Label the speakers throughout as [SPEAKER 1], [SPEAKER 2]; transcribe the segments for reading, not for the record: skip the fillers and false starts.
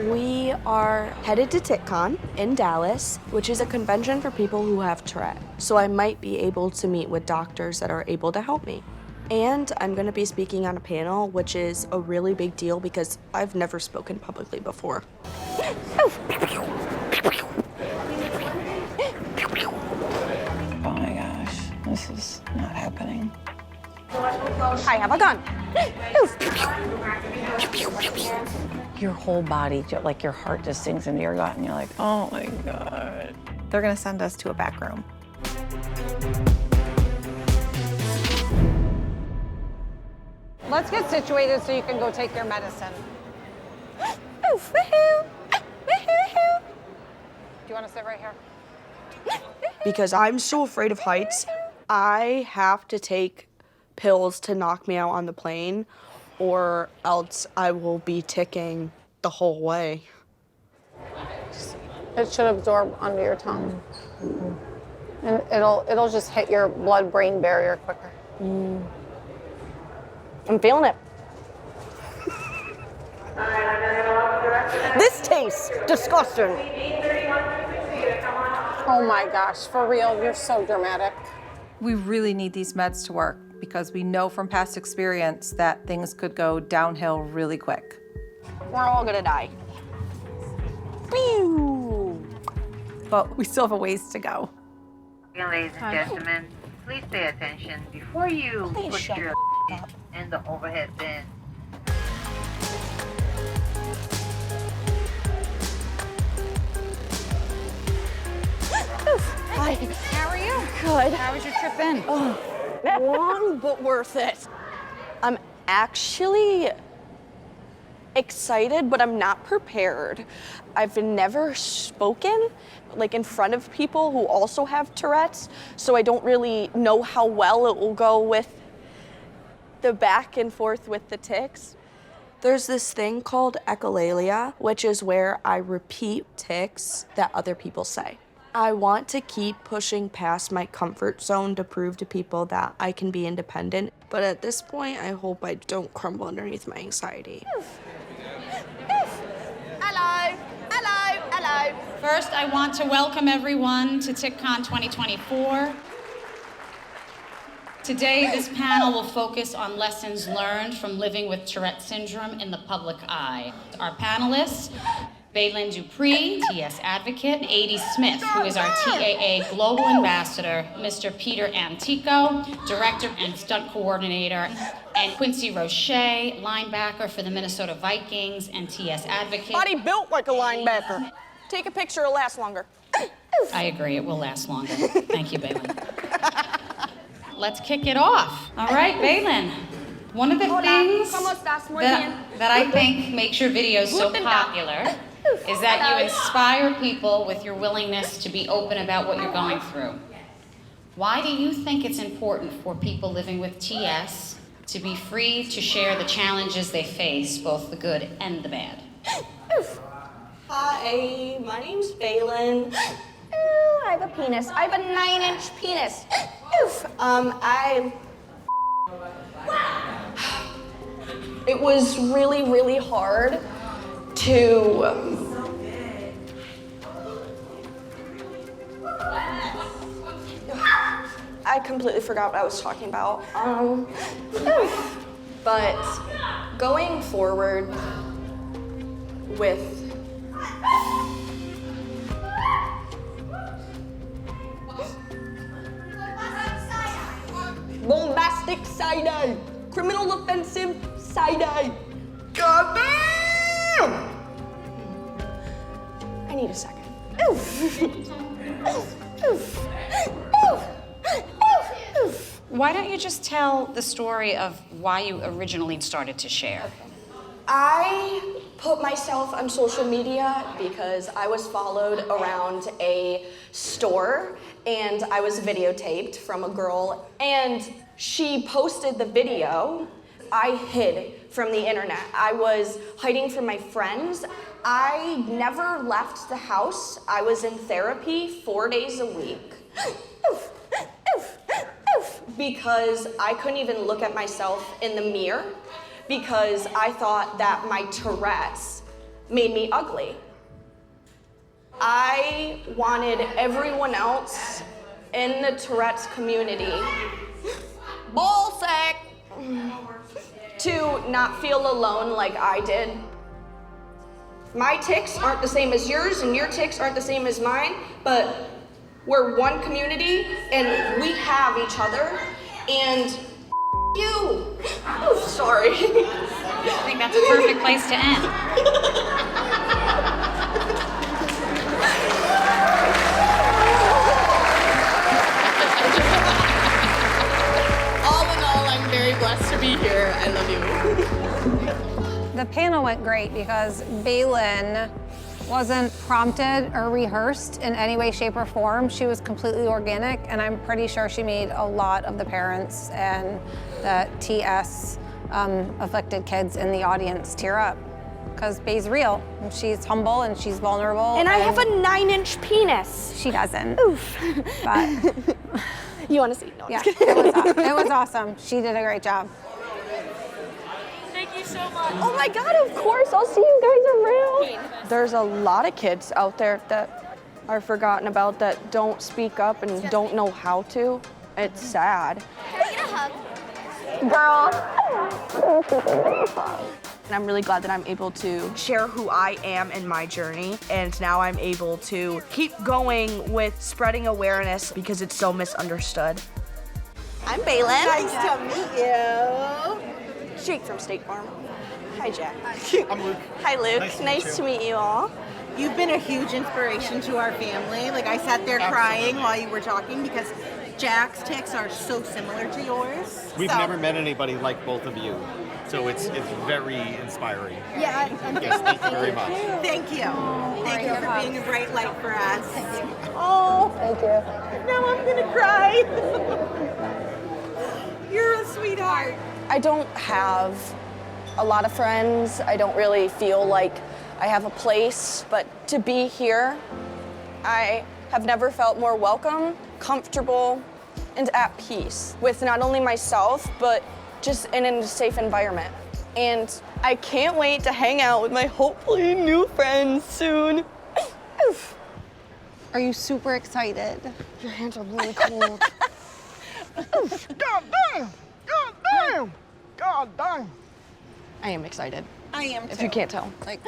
[SPEAKER 1] We are headed to TikCon in Dallas, which is a convention for people who have Tourette. So I might be able to meet with doctors that are able to help me. And I'm gonna be speaking on a panel, which is a really big deal because I've never spoken publicly before.
[SPEAKER 2] Oh my gosh, this is not happening.
[SPEAKER 3] I have a gun.
[SPEAKER 2] Your whole body, like your heart just sinks into your gut and you're like, oh my God.
[SPEAKER 3] They're gonna send us to a back room. Let's get situated so you can go take your medicine. Do you want to sit right here?
[SPEAKER 1] Because I'm so afraid of heights, I have to take pills to knock me out on the plane, or else I will be ticking the whole way.
[SPEAKER 3] It should absorb under your tongue. And it'll just hit your blood-brain barrier quicker.
[SPEAKER 1] I'm feeling it. This tastes disgusting.
[SPEAKER 3] Oh my gosh, for real, you're so dramatic.
[SPEAKER 4] We really need these meds to work because we know from past experience that things could go downhill really quick.
[SPEAKER 1] We're all gonna die. Pew!
[SPEAKER 4] But we still have a ways to go.
[SPEAKER 5] Ladies and gentlemen, please pay attention before you put your in the overhead bin.
[SPEAKER 1] Hi.
[SPEAKER 3] How are you?
[SPEAKER 1] Good.
[SPEAKER 3] How was your trip in?
[SPEAKER 1] Long, but worth it. I'm actually excited, but I'm not prepared. I've never spoken like in front of people who also have Tourette's, so I don't really know how well it will go with the back and forth with the tics. There's this thing called echolalia, which is where I repeat tics that other people say. I want to keep pushing past my comfort zone to prove to people that I can be independent. But at this point, I hope I don't crumble underneath my anxiety.
[SPEAKER 6] Hello, hello, hello. First, I want to welcome everyone to TikCon 2024. Today, this panel will focus on lessons learned from living with Tourette syndrome in the public eye. Our panelists, Baylen Dupree, TS advocate, and Adie Smith, who is our TAA global ambassador, Mr. Peter Antico, director and stunt coordinator, and Quincy Roche, linebacker for the Minnesota Vikings and TS advocate.
[SPEAKER 1] Body built like a linebacker. Take a picture, it'll last longer.
[SPEAKER 6] I agree, it will last longer. Thank you, Baylen. Let's kick it off. All right, Baylen. One of the things that I think makes your videos so popular is that you inspire people with your willingness to be open about what you're going through. Why do you think it's important for people living with TS to be free to share the challenges they face, both the good and the bad?
[SPEAKER 1] Hi, my name's Baylen.
[SPEAKER 3] I have a penis. I have a 9-inch penis.
[SPEAKER 1] It was really, really hard to I completely forgot what I was talking about. But going forward with bombastic side-eye, criminal offensive side-eye. God damn! I need a second.
[SPEAKER 6] Why don't you just tell the story of why you originally started to share?
[SPEAKER 1] I put myself on social media because I was followed around a store and I was videotaped from a girl and she posted the video. I hid from the internet. I was hiding from my friends. I never left the house. I was in therapy 4 days a week. Because I couldn't even look at myself in the mirror because I thought that my Tourette's made me ugly. I wanted everyone else in the Tourette's community, ballsack, to not feel alone like I did. My tics aren't the same as yours, and your tics aren't the same as mine, but we're one community, and we have each other, and you. Oh, sorry.
[SPEAKER 6] I think that's a perfect place to end.
[SPEAKER 7] All in all, I'm very blessed to be here. I love you.
[SPEAKER 3] The panel went great because Baylen wasn't prompted or rehearsed in any way, shape, or form. She was completely organic, and I'm pretty sure she made a lot of the parents and the TS afflicted kids in the audience tear up. Because Bay's real. She's humble and she's vulnerable.
[SPEAKER 1] And I have a 9-inch penis.
[SPEAKER 3] She doesn't.
[SPEAKER 1] Oof.
[SPEAKER 3] But
[SPEAKER 1] You want to see? No, I'm
[SPEAKER 3] yeah,
[SPEAKER 1] just kidding.
[SPEAKER 3] it was awesome. She did a great job.
[SPEAKER 7] Thank you so much.
[SPEAKER 1] Oh my God, of course, I'll see you guys around. There's a lot of kids out there that are forgotten about, that don't speak up and don't know how to. It's sad.
[SPEAKER 8] Can I get a hug?
[SPEAKER 1] Girl. And I'm really glad that I'm able to share who I am in my journey. And now I'm able to keep going with spreading awareness because it's so misunderstood. I'm Baylen.
[SPEAKER 9] Nice to meet you.
[SPEAKER 1] Jake from State Farm. Hi, Jack.
[SPEAKER 9] I'm Luke.
[SPEAKER 1] Hi, Luke.
[SPEAKER 9] Nice
[SPEAKER 1] to meet you all.
[SPEAKER 9] You've been a huge inspiration to our family. Like, I sat there crying while you were talking because Jack's tics are so similar to yours.
[SPEAKER 10] We've never met anybody like both of you, so it's very inspiring.
[SPEAKER 9] Yeah.
[SPEAKER 10] Yes, thank you very much.
[SPEAKER 9] Thank you. Thank you for being a bright light for us. Oh. Thank you. Now I'm gonna cry. You're a sweetheart.
[SPEAKER 1] I don't have a lot of friends. I don't really feel like I have a place, but to be here, I have never felt more welcome, comfortable, and at peace with not only myself, but just in a safe environment. And I can't wait to hang out with my hopefully new friends soon.
[SPEAKER 3] Are you super excited?
[SPEAKER 1] Your hands are really cold.
[SPEAKER 9] God damn! God damn! God damn!
[SPEAKER 1] I am excited,
[SPEAKER 9] I am too.
[SPEAKER 1] if you can't tell.
[SPEAKER 9] Like,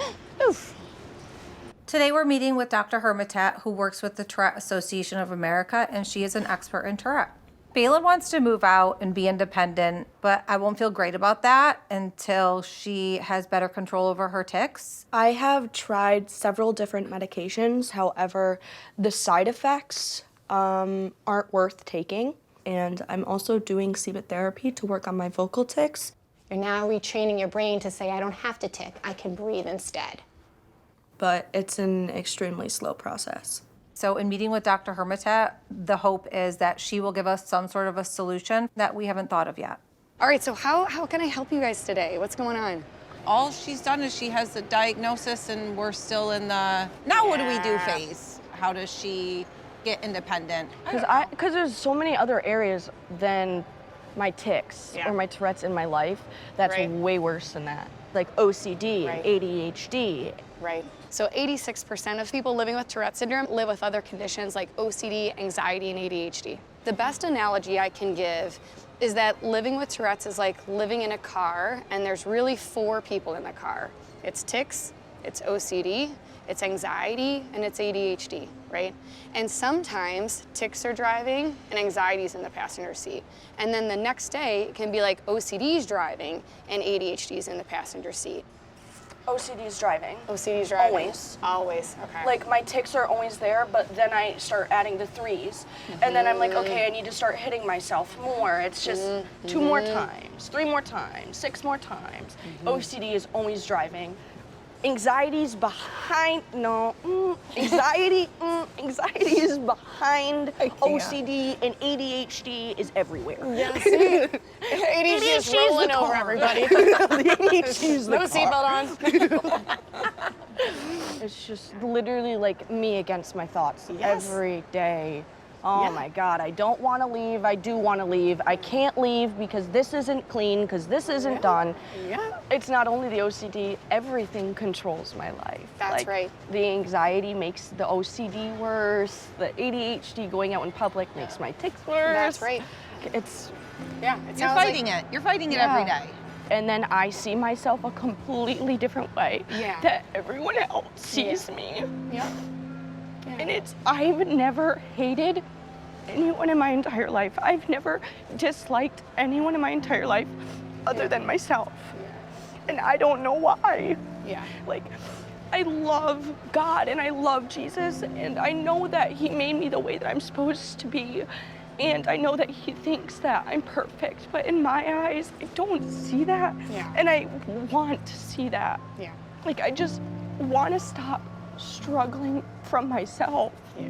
[SPEAKER 4] Today we're meeting with Dr. Hermitat, who works with the Tourette Association of America, and she is an expert in Tourette. Baylen wants to move out and be independent, but I won't feel great about that until she has better control over her tics. I have tried several different medications. However, the side effects aren't worth taking. And I'm also doing CBIT therapy to work on my vocal tics.
[SPEAKER 3] You're now retraining your brain to say, I don't have to tic, I can breathe instead.
[SPEAKER 4] But it's an extremely slow process. So in meeting with Dr. Hermitat, the hope is that she will give us some sort of a solution that we haven't thought of yet.
[SPEAKER 11] All right, so how can I help you guys today? What's going on?
[SPEAKER 2] All she's done is she has the diagnosis and we're still in the now what do we do phase. How does she get independent?
[SPEAKER 1] Because there's so many other areas than my tics or my Tourette's in my life that's way worse than that. Like OCD and ADHD.
[SPEAKER 11] Right. So 86% of people living with Tourette syndrome live with other conditions like OCD, anxiety, and ADHD. The best analogy I can give is that living with Tourette's is like living in a car, and there's really 4 people in the car. It's tics, it's OCD, it's anxiety, and it's ADHD, right? And sometimes tics are driving and anxiety's in the passenger seat. And then the next day, it can be like OCD's driving and ADHD's in the passenger seat.
[SPEAKER 1] OCD's driving.
[SPEAKER 11] OCD's driving?
[SPEAKER 1] Always.
[SPEAKER 11] Always, okay.
[SPEAKER 1] Like my tics are always there, but then I start adding the 3s. And then I'm like, okay, I need to start hitting myself more. It's just 2 more times, 3 more times, 6 more times. OCD is always driving. Anxiety's behind, anxiety is behind OCD, and ADHD is everywhere.
[SPEAKER 11] Yeah, see? ADHD is rolling over everybody.
[SPEAKER 1] The ADHD is the
[SPEAKER 11] No seatbelt on.
[SPEAKER 1] It's just literally like me against my thoughts every day. Oh my God, I don't want to leave. I do want to leave. I can't leave because this isn't clean, because this isn't done.
[SPEAKER 11] Yeah.
[SPEAKER 1] It's not only the OCD, everything controls my life.
[SPEAKER 11] That's right.
[SPEAKER 1] The anxiety makes the OCD worse. The ADHD going out in public makes my tics worse.
[SPEAKER 11] That's right.
[SPEAKER 1] It's,
[SPEAKER 11] Yeah.
[SPEAKER 2] You're fighting it. You're fighting it every day.
[SPEAKER 1] and then I see myself a completely different way that everyone else sees me.
[SPEAKER 11] Yeah.
[SPEAKER 1] And I've never hated anyone in my entire life. I've never disliked anyone in my entire life other than myself. And I don't know why.
[SPEAKER 11] Yeah.
[SPEAKER 1] Like, I love God and I love Jesus, and I know that he made me the way that I'm supposed to be. And I know that he thinks that I'm perfect, but in my eyes, I don't see that.
[SPEAKER 11] Yeah.
[SPEAKER 1] And I want to see that.
[SPEAKER 11] Yeah.
[SPEAKER 1] Like, I just want to stop struggling from myself.
[SPEAKER 11] Yeah.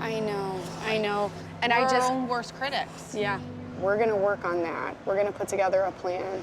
[SPEAKER 11] I know. And
[SPEAKER 2] We're
[SPEAKER 11] I just,
[SPEAKER 2] our own worst critics.
[SPEAKER 11] yeah, we're gonna work on that. We're gonna put together a plan.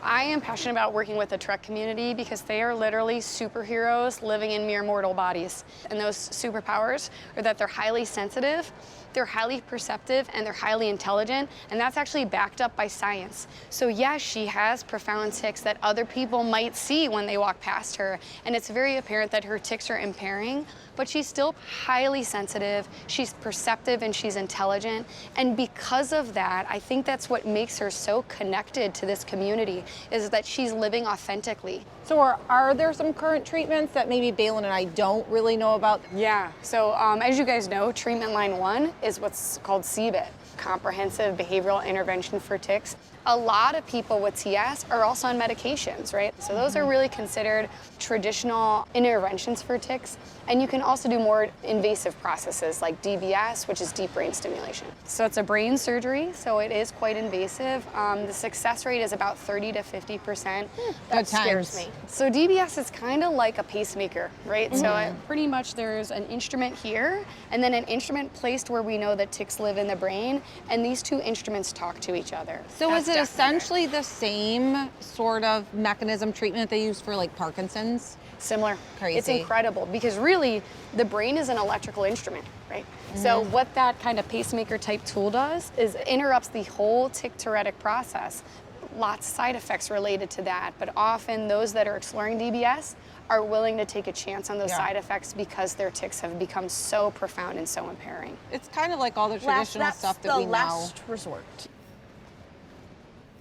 [SPEAKER 11] I am passionate about working with the Tourette community because they are literally superheroes living in mere mortal bodies. And those superpowers are that they're highly sensitive, they're highly perceptive, and they're highly intelligent, and that's actually backed up by science. So yes, she has profound tics that other people might see when they walk past her, and it's very apparent that her tics are impairing, but she's still highly sensitive, she's perceptive, and she's intelligent. And because of that, I think that's what makes her so connected to this community, is that she's living authentically.
[SPEAKER 3] So are there some current treatments that maybe Baylen and I don't really know about?
[SPEAKER 11] Yeah, so as you guys know, treatment line 1 is what's called CBIT, Comprehensive Behavioral Intervention for Tics. A lot of people with TS are also on medications, right? So those are really considered traditional interventions for tics. And you can also do more invasive processes like DBS, which is deep brain stimulation. So it's a brain surgery, so it is quite invasive. The success rate is about 30 to 50%. That scares me. So DBS is kind of like a pacemaker, right? So pretty much there's an instrument here, and then an instrument placed where we know that tics live in the brain, and these two instruments talk to each other.
[SPEAKER 2] So is it essentially the same sort of mechanism treatment they use for like Parkinson's?
[SPEAKER 11] Similar.
[SPEAKER 2] Crazy.
[SPEAKER 11] It's incredible because really the brain is an electrical instrument, right? So what that kind of pacemaker type tool does is it interrupts the whole tic-tourettic process. Lots of side effects related to that, but often those that are exploring DBS are willing to take a chance on those side effects because their tics have become so profound and so impairing.
[SPEAKER 2] It's kind of like all the traditional stuff that we know.
[SPEAKER 1] Last resort.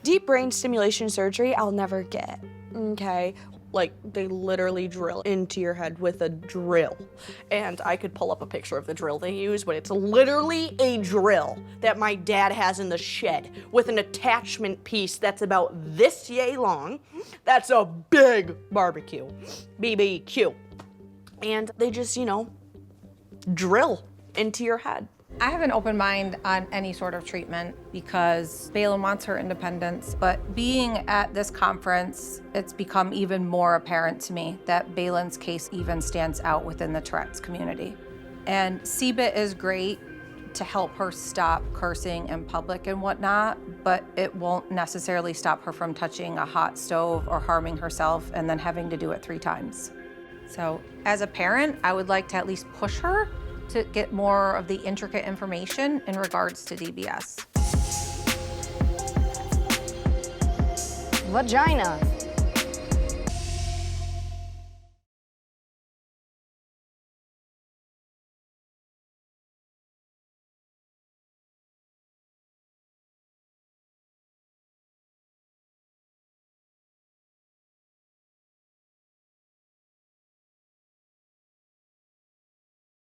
[SPEAKER 1] Deep brain stimulation surgery, I'll never get, okay? Like, they literally drill into your head with a drill. And I could pull up a picture of the drill they use, but it's literally a drill that my dad has in the shed with an attachment piece that's about this yay long. That's a big barbecue, BBQ. And they just, drill into your head.
[SPEAKER 4] I have an open mind on any sort of treatment because Baylen wants her independence, but being at this conference, it's become even more apparent to me that Baylen's case even stands out within the Tourette's community. And CBIT is great to help her stop cursing in public and whatnot, but it won't necessarily stop her from touching a hot stove or harming herself and then having to do it 3 times. So as a parent, I would like to at least push her to get more of the intricate information in regards to DBS.
[SPEAKER 1] Vagina.